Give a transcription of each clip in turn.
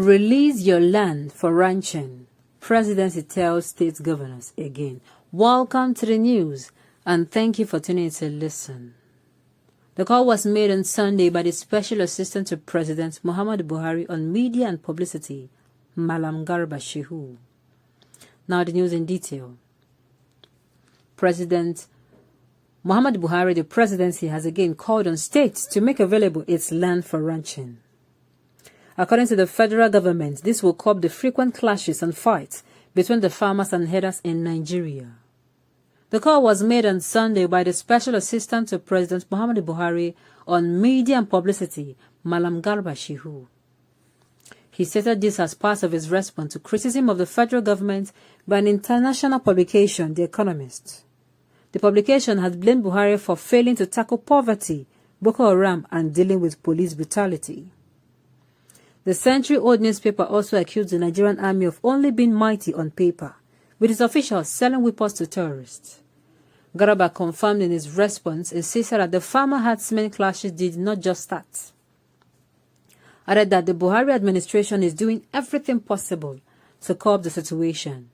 Release your land for ranching. Presidency tells state governors again. Welcome to the news, and thank you for tuning in to listen. The call was made on Sunday by the Special Assistant to President Muhammadu Buhari on Media and Publicity, Malam Garba Shehu. Now the news in detail. President Muhammadu Buhari, the presidency, has again called on states to make available its land for ranching. According to the federal government, this will curb the frequent clashes and fights between the farmers and herders in Nigeria. The call was made on Sunday by the Special Assistant to President Muhammadu Buhari on Media and Publicity, Malam Garba Shehu. He stated this as part of his response to criticism of the federal government by an international publication, The Economist. The publication has blamed Buhari for failing to tackle poverty, Boko Haram, and dealing with police brutality. The century-old newspaper also accused the Nigerian army of only being mighty on paper, with its officials selling weapons to terrorists. Garba confirmed in his response, insisted that the farmer-herdsmen clashes did not just start. Added that the Buhari administration is doing everything possible to curb the situation.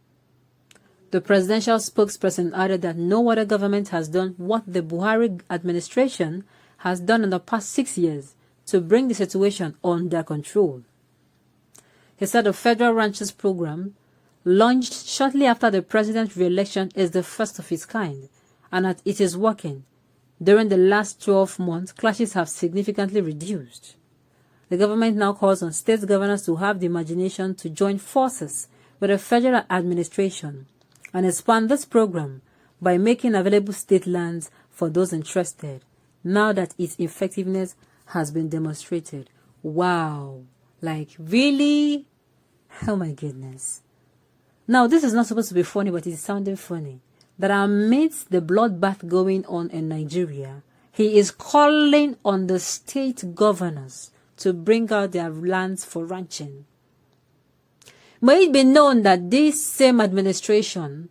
The presidential spokesperson added that no other government has done what the Buhari administration has done in the past 6 years to bring the situation under control. He said the federal ranchers program, launched shortly after the president's re-election, is the first of its kind, and that it is working. During the last 12 months, clashes have significantly reduced. The government now calls on state governors to have the imagination to join forces with the federal administration and expand this program by making available state lands for those interested, now that its effectiveness has been demonstrated. Wow. Like, really? Oh my goodness. Now, this is not supposed to be funny, but it's sounding funny. That amidst the bloodbath going on in Nigeria, he is calling on the state governors to bring out their lands for ranching. May it be known that this same administration,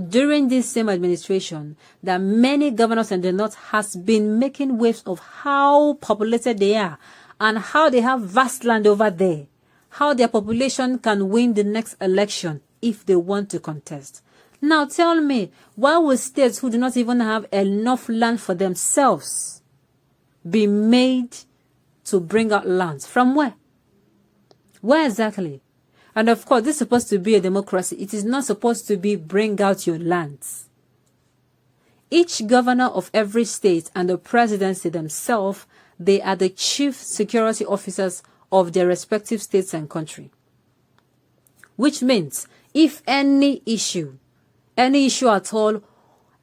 during this same administration, that many governors in the north has been making waves of how populated they are and how they have vast land over there, how their population can win the next election if they want to contest. Now tell me, why will states who do not even have enough land for themselves be made to bring out lands? From where? Where exactly? And of course, this is supposed to be a democracy. It is not supposed to be bring out your lands. Each governor of every state and the presidency themselves, they are the chief security officers of their respective states and country. Which means, if any issue at all,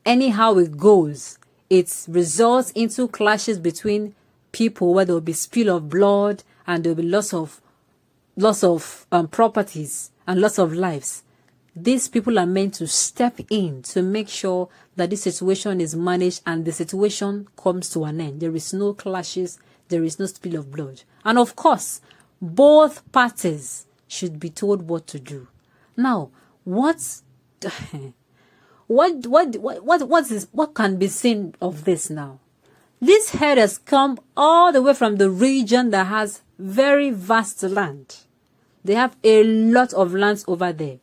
anyhow it goes, it results into clashes between people where there will be spill of blood and there will be loss of properties and loss of lives. These people are meant to step in to make sure that this situation is managed and the situation comes to an end. There is no clashes, there is no spill of blood. And of course, both parties should be told what to do. Now, what can be seen of this now? This herd has come all the way from the region that has very vast land. They have a lot of lands over there.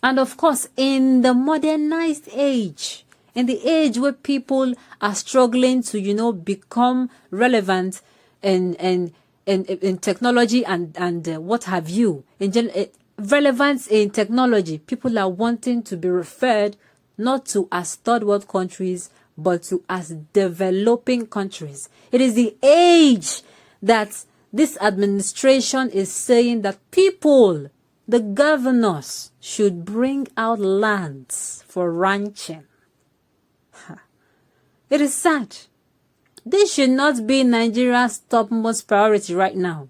And of course, in the modernized age, in the age where people are struggling to, become relevant in technology and what have you, relevance in technology, people are wanting to be referred not to as third world countries, but to as developing countries. It is the age that this administration is saying that people, the governors, should bring out lands for ranching. It is sad. This should not be Nigeria's topmost priority right now.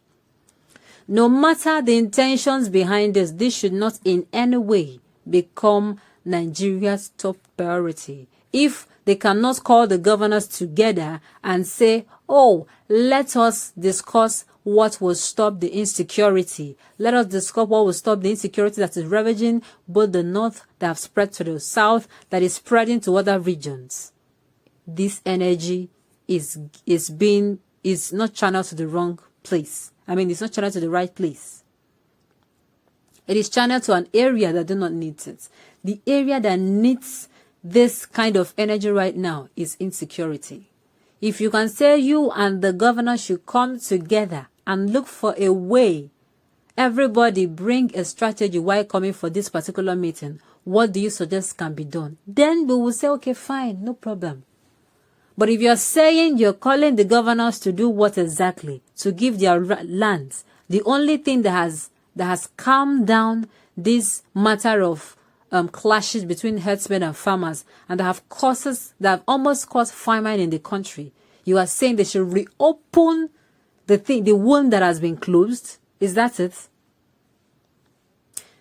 No matter the intentions behind this should not in any way become Nigeria's top priority. If they cannot call the governors together and say, oh, let us discuss what will stop the insecurity. Let us discuss what will stop the insecurity that is ravaging both the north, that have spread to the south, that is spreading to other regions. This energy is not channeled to the wrong place. It's not channeled to the right place. It is channeled to an area that do not need it. The area that needs this kind of energy right now is insecurity. If you can say you and the governor should come together and look for a way, everybody bring a strategy while coming for this particular meeting, what do you suggest can be done? Then we will say, okay, fine, no problem. But if you're saying you're calling the governors to do what exactly? To give their lands. The only thing that has calmed down this matter of clashes between herdsmen and farmers, and that have almost caused famine in the country. You are saying they should reopen the wound that has been closed. Is that it?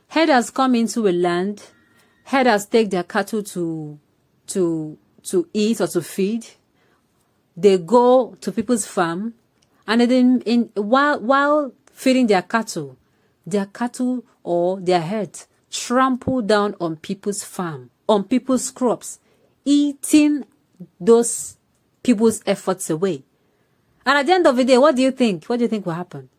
Herders come into a land. Herders take their cattle to eat or to feed. They go to people's farm, and then while feeding their cattle or their herds trample down on people's farm, on people's crops, eating those people's efforts away. And at the end of the day, what do you think? What do you think will happen?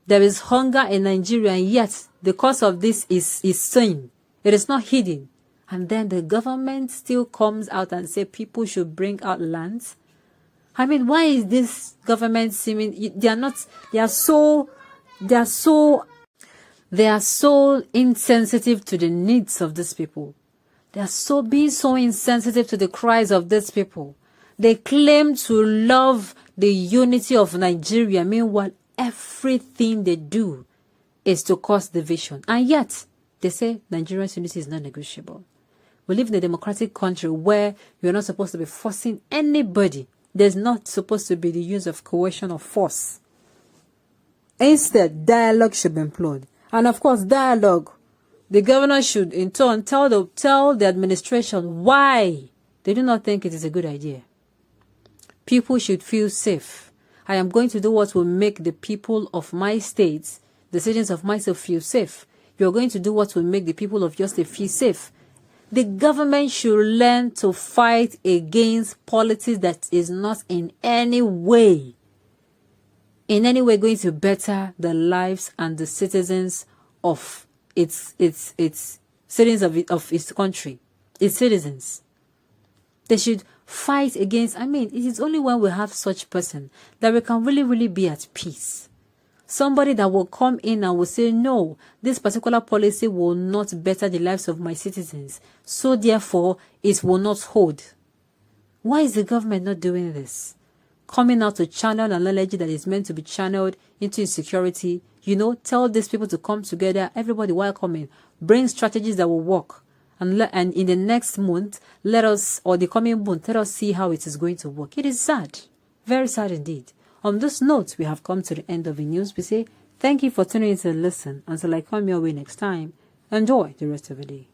There is hunger in Nigeria, and yet the cause of this is seen. It is not hidden. And then the government still comes out and say people should bring out lands. I mean, why is this government seeming, they are so insensitive to the needs of these people. They are so insensitive to the cries of these people. They claim to love the unity of Nigeria. Meanwhile, everything they do is to cause division. And yet, they say Nigeria's unity is not negotiable. We live in a democratic country where you're not supposed to be forcing anybody. There's not supposed to be the use of coercion or force. Instead, dialogue should be employed. And of course, dialogue, the governor should in turn tell the administration why they do not think it is a good idea. People should feel safe. I am going to do what will make the people of my state, the citizens of my state, feel safe. You are going to do what will make the people of your state feel safe. The government should learn to fight against politics that is not in any way going to better the lives and the citizens of its citizens of its country, its citizens. They should fight against. I mean, it is only when we have such person that we can really be at peace. Somebody that will come in and will say, no, this particular policy will not better the lives of my citizens. So therefore, it will not hold. Why is the government not doing this? Coming out to channel an energy that is meant to be channeled into insecurity. Tell these people to come together. Everybody welcoming. Bring strategies that will work. And in the next month, the coming month, let us see how it is going to work. It is sad. Very sad indeed. On this note, we have come to the end of the news. We say thank you for tuning in to listen. Until I come your way next time, enjoy the rest of the day.